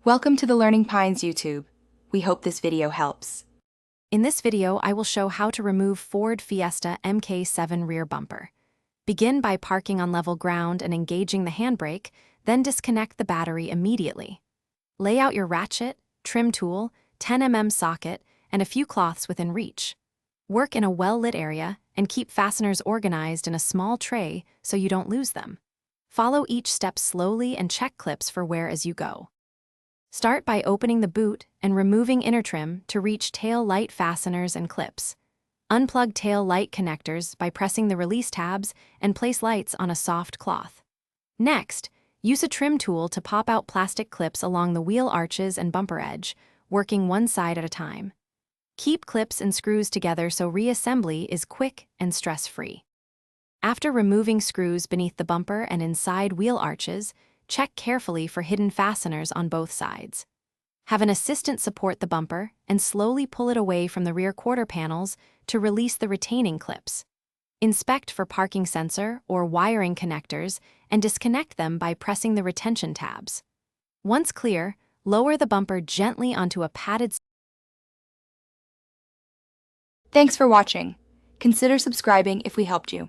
Welcome to the Learning Pines YouTube. We hope this video helps. In this video, I will show how to remove Ford Fiesta MK7 rear bumper. Begin by parking on level ground and engaging the handbrake, then disconnect the battery immediately. Lay out your ratchet, trim tool, 10mm socket, and a few cloths within reach. Work in a well-lit area and keep fasteners organized in a small tray so you don't lose them. Follow each step slowly and check clips for wear as you go. Start by opening the boot and removing inner trim to reach tail light fasteners and clips. Unplug tail light connectors by pressing the release tabs and place lights on a soft cloth. Next, use a trim tool to pop out plastic clips along the wheel arches and bumper edge, working one side at a time. Keep clips and screws together so reassembly is quick and stress-free. After removing screws beneath the bumper and inside wheel arches, check carefully for hidden fasteners on both sides. Have an assistant support the bumper and slowly pull it away from the rear quarter panels to release the retaining clips. Inspect for parking sensor or wiring connectors and disconnect them by pressing the retention tabs. Once clear, lower the bumper gently onto a padded. Thanks for watching. Consider subscribing if we helped you.